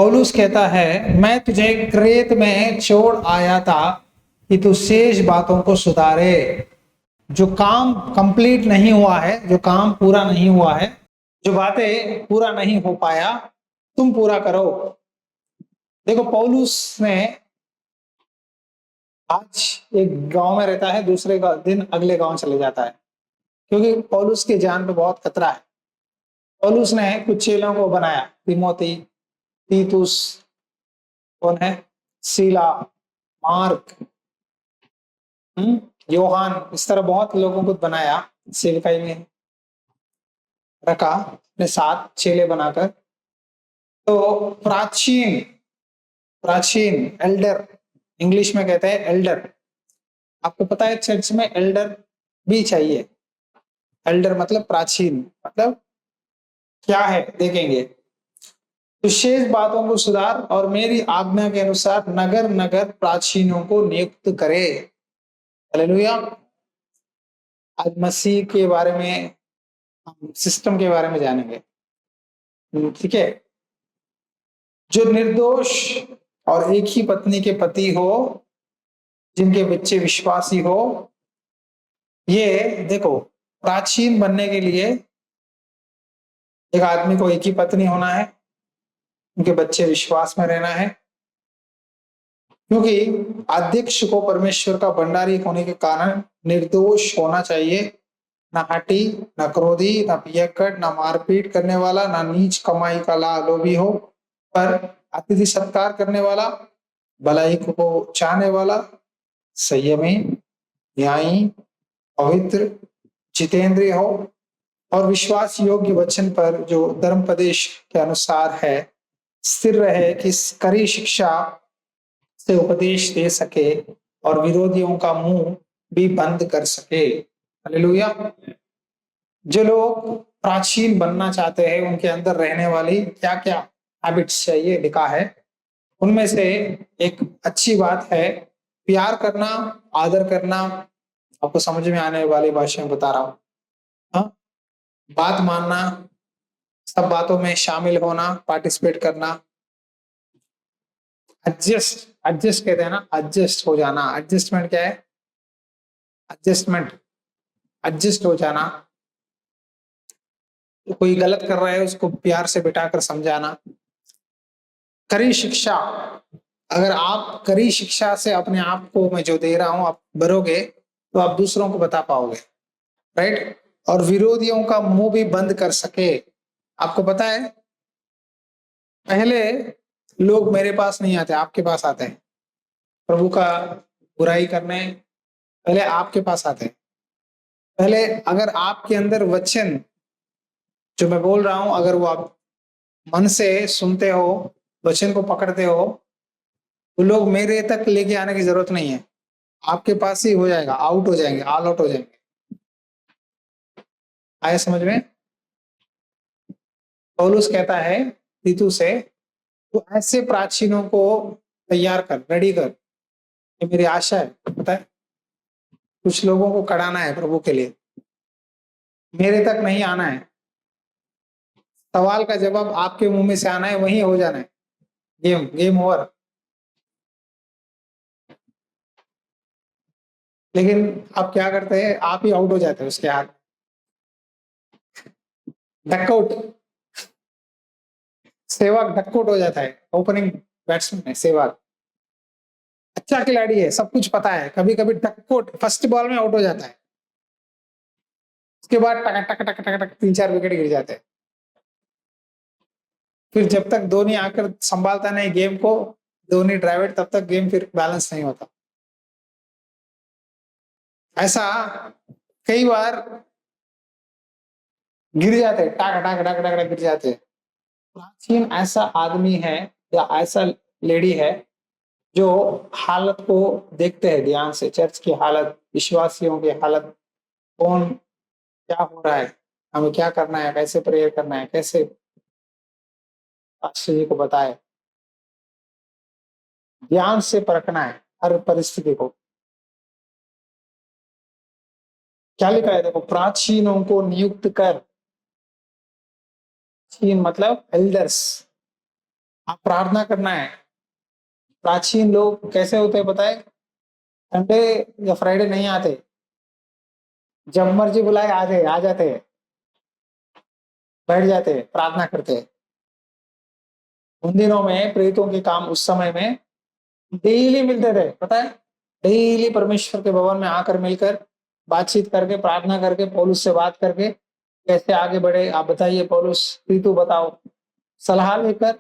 पौलुस कहता है, मैं तुझे क्रेत में छोड़ आया था कि तू शेष बातों को सुधारे। जो काम कंप्लीट नहीं हुआ है, जो काम पूरा नहीं हुआ है, जो बातें पूरा नहीं हो पाया, तुम पूरा करो। देखो, पौलुस ने आज एक गांव में रहता है, दूसरे दिन अगले गांव चले जाता है, क्योंकि पौलुस की जान पे बहुत खतरा है। पौलुस ने कुछ चेलों को बनाया, तिमोथी, तीतुस, कौन है, सीला, मार्क, योहान, इस तरह बहुत लोगों को बनाया, सेवकाई में रखा अपने साथ चेले बनाकर। तो प्राचीन प्राचीन एल्डर, इंग्लिश में कहते हैं एल्डर। आपको पता है चर्च में एल्डर भी चाहिए। एल्डर मतलब प्राचीन, मतलब क्या है देखेंगे। तो शेष बातों को सुधार और मेरी आज्ञा के अनुसार नगर नगर प्राचीनों को नियुक्त करे। हालेलुया। आज मसीह के बारे में, हम सिस्टम के बारे में जानेंगे। ठीक है। जो निर्दोष और एक ही पत्नी के पति हो, जिनके बच्चे विश्वासी हो। ये देखो, प्राचीन बनने के लिए एक आदमी को एक ही पत्नी होना है, उनके बच्चे विश्वास में रहना है, क्योंकि अध्यक्ष को परमेश्वर का भंडारी होने के कारण निर्दोष होना चाहिए। ना हठी, ना क्रोधी, ना पियक्कड़, ना मारपीट करने वाला, ना नीच कमाई का लोभी हो, पर अतिथि सत्कार करने वाला, भलाई को चाहने वाला, संयमी, न्यायी, पवित्र, जितेंद्रिय हो और विश्वास योग्य वचन पर जो धर्मोपदेश के अनुसार है स्थिर रहे, कि कड़ी शिक्षा से उपदेश दे सके और विरोधियों का मुंह भी बंद कर सके। हालेलुया। जो लोग प्राचीन बनना चाहते हैं, उनके अंदर रहने वाली क्या क्या हैबिट्स चाहिए लिखा है। उनमें से एक अच्छी बात है प्यार करना, आदर करना। आपको समझ में आने वाली भाषा में बता रहा हूं। हाँ? बात मानना, सब बातों में शामिल होना, पार्टिसिपेट करना। एडजस्ट, एडजस्ट कहते हैं ना, एडजस्ट हो जाना। एडजस्टमेंट क्या है? एडजस्टमेंट, एडजस्ट हो जाना। तो कोई गलत कर रहा है, उसको प्यार से बिठाकर समझाना। कड़ी शिक्षा, अगर आप कड़ी शिक्षा से अपने आप को मैं जो दे रहा हूं आप भरोगे, तो आप दूसरों को बता पाओगे, राइट। और विरोधियों का मुंह भी बंद कर सके। आपको पता है, पहले लोग मेरे पास नहीं आते, आपके पास आते हैं प्रभु का बुराई करने। पहले आपके पास आते हैं। पहले अगर आपके अंदर वचन जो मैं बोल रहा हूं, अगर वो आप मन से सुनते हो, वचन को पकड़ते हो, तो लोग मेरे तक लेके आने की जरूरत नहीं है, आपके पास ही हो जाएगा, आउट हो जाएंगे, ऑल आउट हो जाएंगे। आए समझ में? पौलुस कहता है तीतु से, तो ऐसे प्राचीनों को तैयार कर, रेडी कर। ये मेरी आशा है। पता है, कुछ लोगों को कढ़ाना है प्रभु के लिए, मेरे तक नहीं आना है। सवाल का जवाब आपके मुंह में से आना है, वहीं हो जाना है, गेम गेम ओवर। लेकिन आप क्या करते हैं, आप ही आउट हो जाते हैं उसके हाथ। डकआउट, सहवाग डकआउट हो जाता है। ओपनिंग बैट्समैन है सहवाग, अच्छा खिलाड़ी है, सब कुछ पता है, कभी कभी डकआउट फर्स्ट बॉल में आउट हो जाता है। उसके बाद टक टक टक टक टक 3-4 विकेट गिर जाते हैं। फिर जब तक धोनी आकर संभालता नहीं गेम को, धोनी ड्राइवेट, तब तक गेम फिर बैलेंस नहीं होता। ऐसा कई बार गिर जाते, टाक टाक टाक टाक गिर जाते। प्राचीन ऐसा आदमी है या ऐसा लेडी है जो हालत को देखते हैं ध्यान से, चर्च की हालत, विश्वासियों की हालत, कौन क्या हो रहा है, हमें क्या करना है, कैसे प्रेयर करना है, कैसे पास्टर जी को बताए, ध्यान से परखना है हर परिस्थिति को। क्या लिखा है देखो, प्राचीनों को नियुक्त कर। प्राचीन मतलब एल्डर्स, आप प्रार्थना करना है। प्राचीन लोग कैसे होते हैं पता है? संडे या फ्राइडे नहीं आते, जब मर्जी बुलाए आ जाते हैं, बैठ जाते हैं, प्रार्थना करते हैं। उन दिनों में प्रेरितों के काम उस समय में डेली मिलते थे, पता है? डेली परमेश्वर के भवन में आकर मिलकर बातचीत करके, प्रार्थना करके, पौलुस से बात करके कैसे आगे बढ़े, आप बताइए पौलुस, तीतु बताओ, सलाह लेकर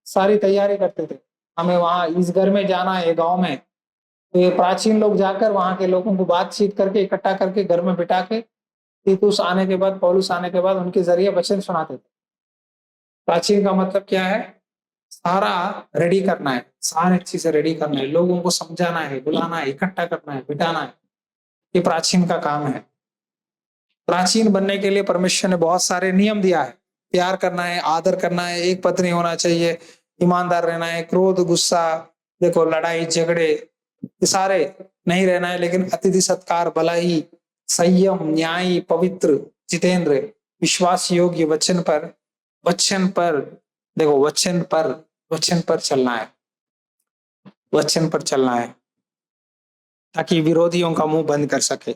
सारी तैयारी करते थे। हमें वहां इस घर में जाना है, गांव में, तो ये प्राचीन लोग जाकर वहां के लोगों को बातचीत करके, इकट्ठा करके, घर में बिठा के, तीतुस आने के बाद, पौलुस आने के बाद उनके जरिए वचन सुनाते थे। प्राचीन का मतलब क्या है? सारा रेडी करना है, सारी चीजें रेडी करना है, लोगों को समझाना है, बुलाना है, इकट्ठा करना है, बिठाना है। ये प्राचीन का काम है। प्राचीन बनने के लिए परमेश्वर ने बहुत सारे नियम दिया है। प्यार करना है, आदर करना है, एक पत्नी होना चाहिए, ईमानदार रहना है, क्रोध, गुस्सा, देखो लड़ाई झगड़े, ये सारे नहीं रहना है, लेकिन अतिथि सत्कार, भलाई, संयम, न्यायी, पवित्र, जितेंद्र, विश्वास योग्य, वचन पर देखो, वचन पर चलना है, वचन पर चलना है, ताकि विरोधियों का मुंह बंद कर सके।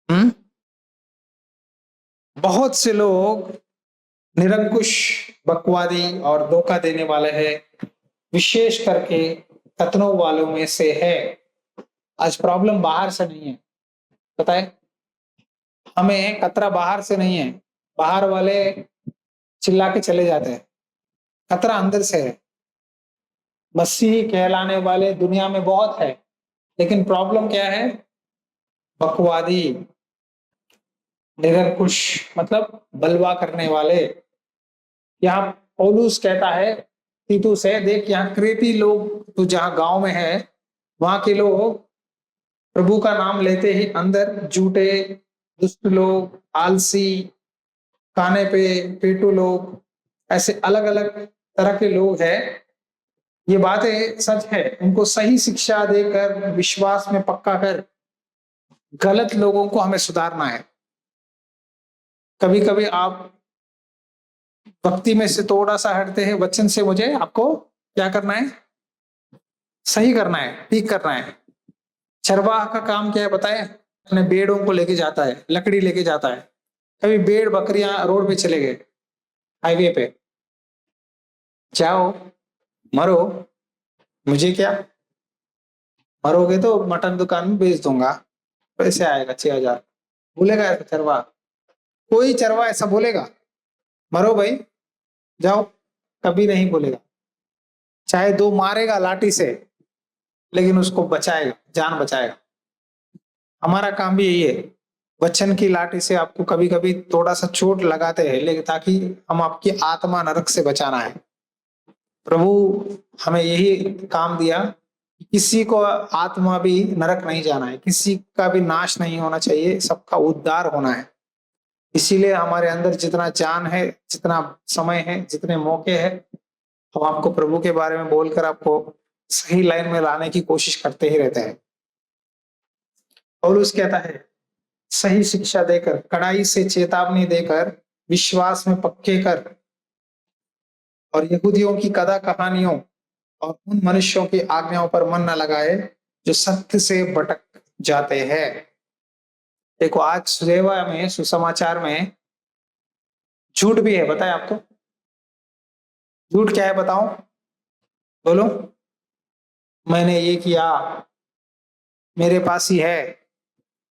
हम्म। बहुत से लोग निरंकुश, बकवादी और धोखा देने वाले हैं, विशेष करके कथनों वालों में से है। आज प्रॉब्लम बाहर से नहीं है, पता है? हमें खतरा बाहर से नहीं है, बाहर वाले चिल्ला के चले जाते हैं, खतरा अंदर से है। मसीही कहलाने वाले दुनिया में बहुत है, लेकिन प्रॉब्लम क्या है? बकवादी, निरंकुश, मतलब बलवा करने वाले। यहाँ पौलुस कहता है तीतु से, देख यहाँ क्रेती लोग, तो जहाँ गांव में है, वहां के लोग प्रभु का नाम लेते ही अंदर झूठे, दुष्ट लोग, आलसी, खाने पे पेटू लोग, ऐसे अलग अलग तरह के लोग हैं। ये बातें सच है, उनको सही शिक्षा देकर, विश्वास में पक्का कर, गलत लोगों को हमें सुधारना है। कभी कभी आप भक्ति में से थोड़ा सा हटते हैं, वचन से मुझे आपको क्या करना है? सही करना है, ठीक करना है। चरवाहा का काम क्या है बताए? अपने भेड़ों को लेके जाता है, लकड़ी लेके जाता है। कभी भेड़ बकरियां रोड पे चले गए, हाईवे पे, जाओ मरो, मुझे क्या, मरोगे तो मटन दुकान में बेच दूंगा, पैसे आएगा 6,000। बोलेगा ऐसा चरवाहा? कोई चरवाहा ऐसा बोलेगा? मरो भाई, जाओ, कभी नहीं बोलेगा। चाहे दो मारेगा लाठी से, लेकिन उसको बचाएगा, जान बचाएगा। हमारा काम भी यही है, वचन की लाठी से आपको कभी कभी थोड़ा सा चोट लगाते हैं, लेकिन ताकि हम आपकी आत्मा नरक से बचाना है। प्रभु हमें यही काम दिया, किसी को आत्मा भी नरक नहीं जाना है, किसी का भी नाश नहीं होना चाहिए, सबका उद्धार होना है। इसीलिए हमारे अंदर जितना जान है, जितना समय है, जितने मौके हैं, हम आपको प्रभु के बारे में बोलकर आपको सही लाइन में लाने की कोशिश करते ही रहते हैं। पौलुस कहता है, सही शिक्षा देकर, कड़ाई से चेतावनी देकर, विश्वास में पक्के कर, और यहूदियों की कथा कहानियों और उन मनुष्यों की आज्ञाओं पर मन न लगाए जो सत्य से भटक जाते हैं। देखो आज सेवा में, सुसमाचार में झूठ भी है, बताए आपको? झूठ क्या है बताओ, बोलो। मैंने ये किया, मेरे पास ही है,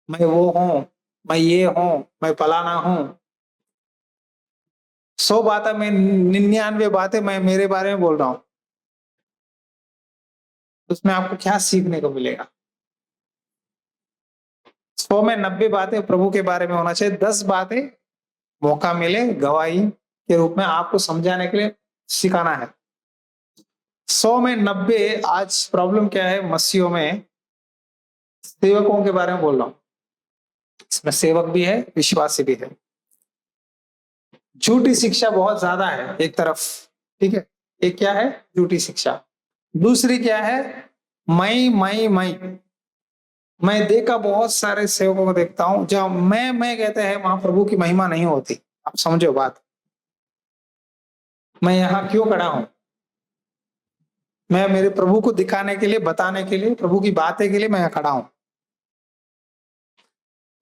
मैं वो हूं, मैं ये हूं, मैं फलाना हूं। 100 बातें, मैं 99 बातें मैं मेरे बारे में बोल रहा हूं, उसमें आपको क्या सीखने को मिलेगा? 100 में 90 बातें प्रभु के बारे में होना चाहिए, 10 बातें मौका मिले गवाही के रूप में आपको समझाने के लिए सिखाना है। 100 में 90। आज प्रॉब्लम क्या है मसीहों में? सेवकों के बारे में बोल रहा हूं, इसमें सेवक भी है, विश्वासी भी है। झूठी शिक्षा बहुत ज्यादा है एक तरफ, ठीक है? एक क्या है? झूठी शिक्षा। दूसरी क्या है? मैं देखा, बहुत सारे सेवकों को देखता हूं, जहां मैं कहते हैं, वहां प्रभु की महिमा नहीं होती। आप समझो बात। मैं यहाँ क्यों खड़ा हूं? मैं मेरे प्रभु को दिखाने के लिए, बताने के लिए, प्रभु की बातें के लिए मैं यहाँ खड़ा हूं।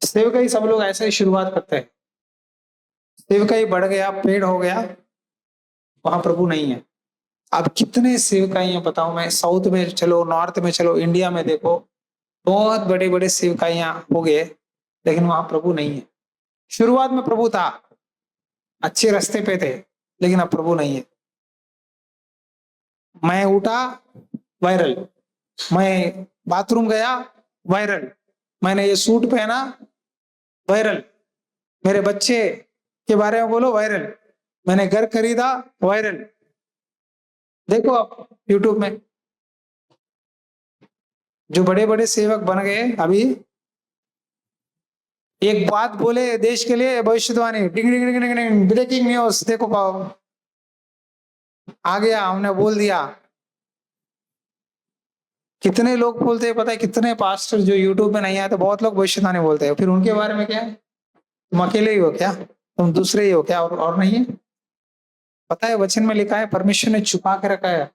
सेवकाई सब लोग ऐसे ही शुरुआत करते हैं। सेवकाई बढ़ गया, पेड़ हो गया, वहां प्रभु नहीं है। अब कितने सेवकाइयां बताऊं मैं, साउथ में चलो, नॉर्थ में चलो, इंडिया में देखो, बहुत बड़े बड़े सेवकाइयां हो गए, लेकिन वहां प्रभु नहीं है। शुरुआत में प्रभु था, अच्छे रास्ते पे थे, लेकिन अब प्रभु नहीं है। मैं उठा, वायरल। मैं बाथरूम गया, वायरल। मैंने ये सूट पहना, वायरल। मेरे बच्चे के बारे में बोलो, वायरल। मैंने घर खरीदा, वायरल। देखो आप यूट्यूब में जो बड़े बड़े सेवक बन गए, अभी एक बात बोले देश के लिए, भविष्यवाणी, डिंग डिंग डिंग डिंग डिंग, ब्रेकिंग न्यूज, देखो पाओ, आ गया, हमने बोल दिया। कितने लोग बोलते हैं पता है, कितने पास्टर जो यूट्यूब में नहीं आए, तो बहुत लोग भविष्यवाणी बोलते हैं, फिर उनके बारे में क्या है? तुम अकेले ही हो क्या? तुम दूसरे ही हो क्या? और नहीं है? पता है वचन में लिखा है, परमेश्वर ने छुपा के रखा है।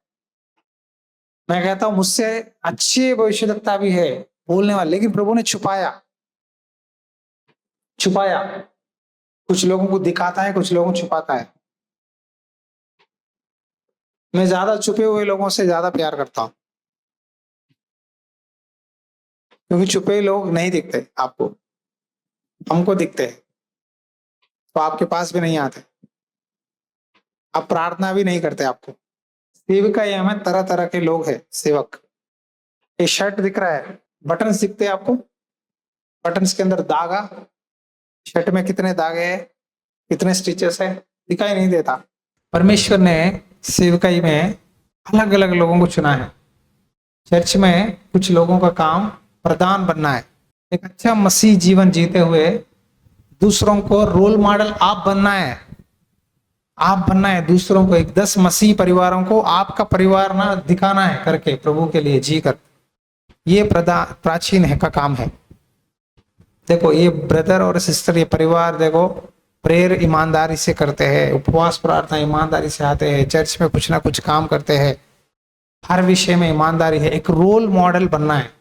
मैं कहता हूं मुझसे अच्छे भविष्यवक्ता भी है बोलने वाले, लेकिन प्रभु ने छुपाया। छुपाया, कुछ लोगों को दिखाता है, कुछ लोगों को छुपाता है। मैं ज्यादा छुपे हुए लोगों से ज्यादा प्यार करता हूं, क्योंकि छुपे लोग नहीं दिखते आपको, हमको दिखते हैं, तो आपके पास भी नहीं आते, आप प्रार्थना भी नहीं करते आपको। सेवका ये में तरह तरह के लोग हैं सेवक। ये शर्ट दिख रहा है, बटन्स दिखते हैं आपको, बटन्स के अंदर दागा, शर्ट में कितने दागे हैं, कितने स्टिचेस है, दिखाई नहीं देता। परमेश्वर ने सेवकाई में अलग अलग लोगों को चुना है। चर्च में कुछ लोगों का काम प्रधान बनना है, एक अच्छा मसीह जीवन जीते हुए दूसरों को रोल मॉडल आप बनना है। आप बनना है दूसरों को, एक 10 मसीह परिवारों को आपका परिवार ना दिखाना है करके, प्रभु के लिए जी कर। ये प्राचीन है का काम है। देखो ये ब्रदर और सिस्टर, ये परिवार देखो, प्रेयर ईमानदारी से करते हैं, उपवास प्रार्थना ईमानदारी से आते हैं, चर्च में कुछ ना कुछ काम करते हैं, हर विषय में ईमानदारी है। एक रोल मॉडल बनना है,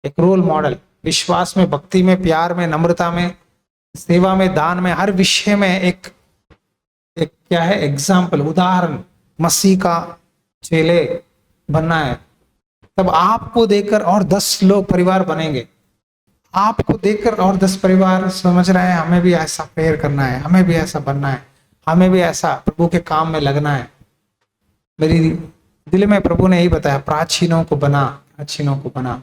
एक रोल मॉडल, विश्वास में, भक्ति में, प्यार में, नम्रता में, सेवा में, दान में, हर विषय में एक क्या है, एग्जाम्पल, उदाहरण, मसीह का चेले बनना है। तब आपको देखकर और 10 लोग परिवार बनेंगे। आपको देखकर और 10 परिवार समझ रहे हैं हमें भी ऐसा प्रेयर करना है, हमें भी ऐसा बनना है, हमें भी ऐसा प्रभु के काम में लगना है। मेरी दिल में प्रभु ने यही बताया, प्राचीनों को बना, प्राचीनों को बना।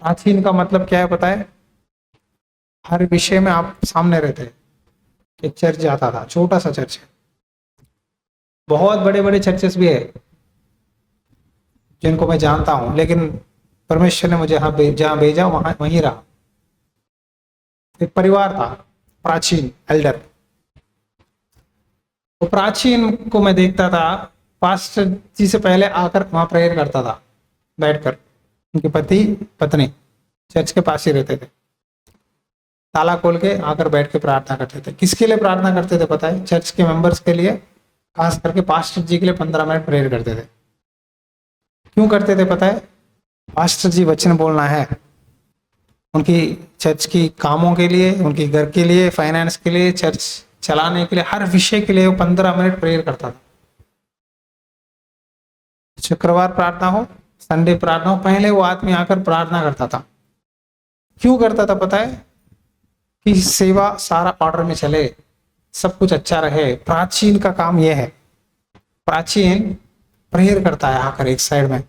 प्राचीन का मतलब क्या है पता है? हर विषय में आप सामने रहते। एक चर्च जाता था, छोटा सा चर्च है, बहुत बड़े बड़े चर्चेस भी है जिनको मैं जानता हूं, लेकिन परमेश्वर ने मुझे जहां भेजा वहां वहीं रहा। एक परिवार था प्राचीन, एल्डर। वो प्राचीन को मैं देखता था, पास्टर जी से पहले आकर वहां प्रेयर करता था बैठकर। उनके पति पत्नी चर्च के पास ही रहते थे, ताला खोल के आकर बैठ के प्रार्थना करते थे। किसके लिए प्रार्थना करते थे पता है? चर्च के मेंबर्स के लिए, खास करके पास्टर जी के लिए 15 मिनट प्रेयर करते थे। क्यों करते थे पता है? पास्टर जी वचन बोलना है, उनकी चर्च की कामों के लिए, उनकी घर के लिए, फाइनेंस के लिए, चर्च चलाने के लिए, हर विषय के लिए वो 15 मिनट प्रेयर करता था। शुक्रवार प्रार्थना हो, संडे प्रार्थना हो, पहले वो आदमी आकर प्रार्थना करता था। क्यों करता था पता है? कि सेवा सारा ऑर्डर में चले, सब कुछ अच्छा रहे। प्राचीन का काम यह है। प्राचीन प्रेयर करता है आकर एक साइड में,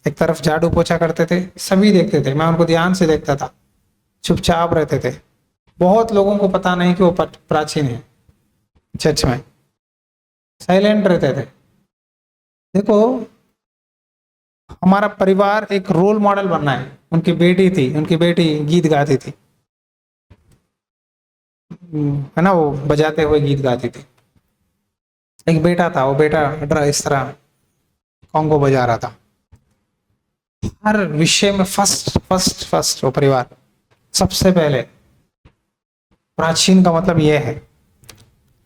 एक तरफ झाड़ू पोछा करते थे, सभी देखते थे, मैं उनको ध्यान से देखता था, चुपचाप रहते थे। बहुत लोगों को पता नहीं कि वो प्राचीन है, चर्च में साइलेंट रहते थे। देखो हमारा परिवार एक रोल मॉडल बनना है। उनकी बेटी थी, उनकी बेटी गीत गाती थी, है ना, वो बजाते हुए गीत गाती थी। एक बेटा था, वो बेटा इस तरह कॉन्गो बजा रहा था। हर विषय में फर्स्ट फर्स्ट फर्स्ट वो परिवार सबसे पहले। प्राचीन का मतलब यह है,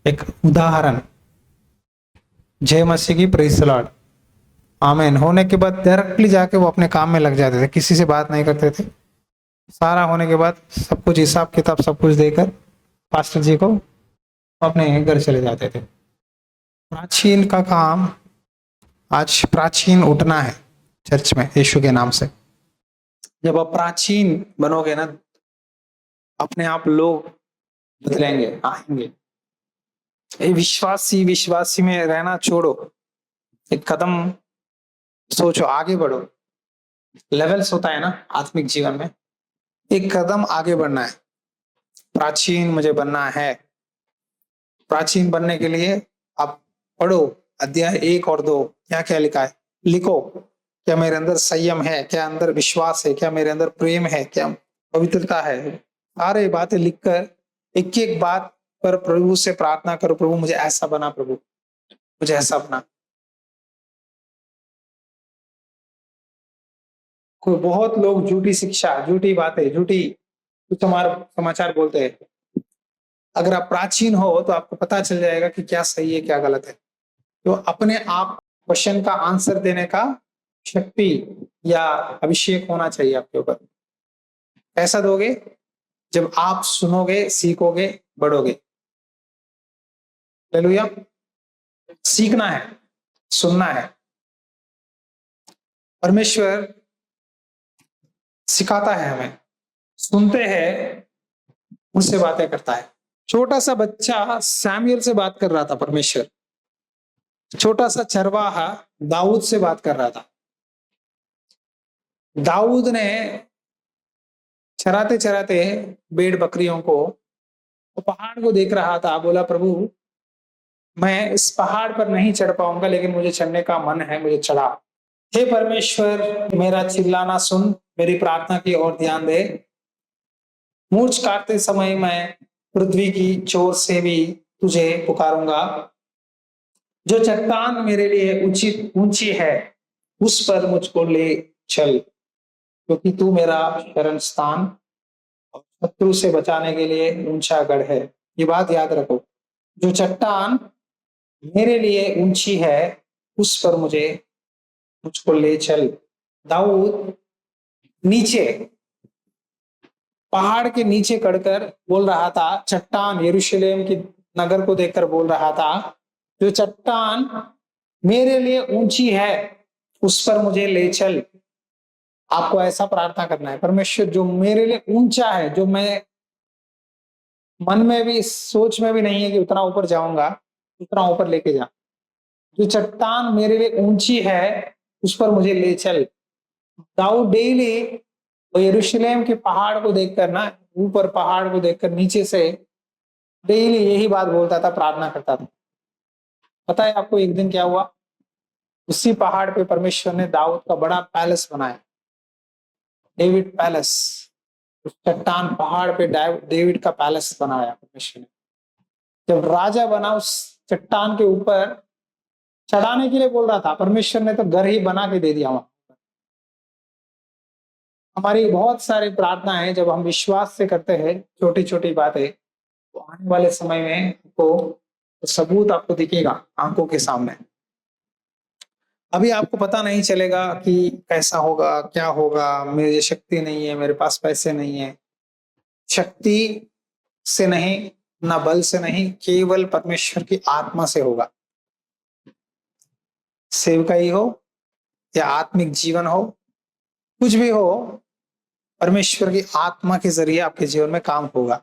एक उदाहरण, जय मसीह की, प्रेज द लॉर्ड, आमीन। होने के बाद डायरेक्टली जाके वो अपने काम में लग जाते थे, किसी से बात नहीं करते थे। सारा होने के बाद सब कुछ हिसाब किताब सब कुछ देकर पास्टर जी को अपने घर चले जाते थे। प्राचीन का काम, आज प्राचीन उठना है चर्च में यीशु के नाम से। जब आप प्राचीन बनोगे ना, अपने आप लोग बदलेंगे, आएंगे। ये विश्वासी विश्वासी में रहना छोड़ो, एक कदम सोचो, आगे बढ़ो। लेवल्स होता है ना आत्मिक जीवन में, एक कदम आगे बढ़ना है। प्राचीन मुझे बनना है। प्राचीन बनने के लिए आप पढ़ो अध्याय 1 और 2, क्या क्या लिखा है, लिखो। क्या मेरे अंदर संयम है, क्या अंदर विश्वास है, क्या मेरे अंदर प्रेम है, क्या पवित्रता है। सारे बातें लिखकर एक एक बात पर प्रभु से प्रार्थना करो, प्रभु मुझे ऐसा बना, प्रभु मुझे ऐसा बना। कोई बहुत लोग झूठी शिक्षा, झूठी बातें, झूठी समाचार बोलते हैं। अगर आप प्राचीन हो तो आपको पता चल जाएगा कि क्या सही है क्या गलत है। तो अपने आप क्वेश्चन का आंसर देने का शक्ति या अभिषेक होना चाहिए आपके ऊपर। कैसा दोगे? जब आप सुनोगे, सीखोगे, बढ़ोगे। हालेलुया। सीखना है, सुनना है। परमेश्वर सिखाता है हमें, सुनते हैं, उनसे बातें करता है। छोटा सा बच्चा सैमुएल से बात कर रहा था परमेश्वर। छोटा सा चरवाहा दाऊद से बात कर रहा था। दाऊद ने चराते चराते भेड़ बकरियों को, तो पहाड़ को देख रहा था। बोला, प्रभु मैं इस पहाड़ पर नहीं चढ़ पाऊंगा, लेकिन मुझे चढ़ने का मन है, मुझे चढ़ा। हे परमेश्वर, मेरा चिल्लाना सुन, मेरी प्रार्थना की ओर ध्यान दे। मूर्छ काटते समय मैं पृथ्वी की चोर से भी तुझे पुकारूंगा। जो चट्टान मेरे लिए ऊंची है, उस पर मुझको ले चल, क्योंकि तू मेरा शरण स्थान और शत्रु से बचाने के लिए ऊंचा गढ़ है। ये बात याद रखो, जो चट्टान मेरे लिए ऊंची है, उस पर मुझको ले चल। दाऊद नीचे, पहाड़ के नीचे खड़कर बोल रहा था, चट्टान यरूशलेम की नगर को देखकर बोल रहा था, जो चट्टान मेरे लिए ऊंची है, उस पर मुझे ले चल। आपको ऐसा प्रार्थना करना है, परमेश्वर जो मेरे लिए ऊंचा है, जो मैं मन में भी सोच में भी नहीं है कि उतना ऊपर जाऊंगा, उतना ऊपर लेके जा। जो चट्टान मेरे लिए ऊंची है, उस पर मुझे ले चल। दाऊद डेली वो यरूशलेम के पहाड़ को देखकर ना, ऊपर पहाड़ को देखकर नीचे से डेली यही बात बोलता था, प्रार्थना करता था। पता है आपको एक दिन क्या हुआ? उसी पहाड़ पे परमेश्वर ने दाऊद का बड़ा पैलेस बनाया, डेविड पैलेस। उस चट्टान पहाड़ पे डेविड का पैलेस बनाया परमेश्वर ने। जब राजा बना, उस चट्टान के ऊपर चढ़ाने के लिए बोल रहा था, परमेश्वर ने तो घर ही बना के दे दिया वहां। हमारी बहुत सारी प्रार्थनाएं जब हम विश्वास से करते हैं, छोटी छोटी बातें, तो आने वाले समय में तो सबूत आपको दिखेगा आंखों के सामने। अभी आपको पता नहीं चलेगा कि कैसा होगा, क्या होगा, मेरी शक्ति नहीं है, मेरे पास पैसे नहीं है। शक्ति से नहीं, ना बल से नहीं, केवल परमेश्वर की आत्मा से होगा। सेवकाई हो या आत्मिक जीवन हो, कुछ भी हो, परमेश्वर की आत्मा के जरिए आपके जीवन में काम होगा।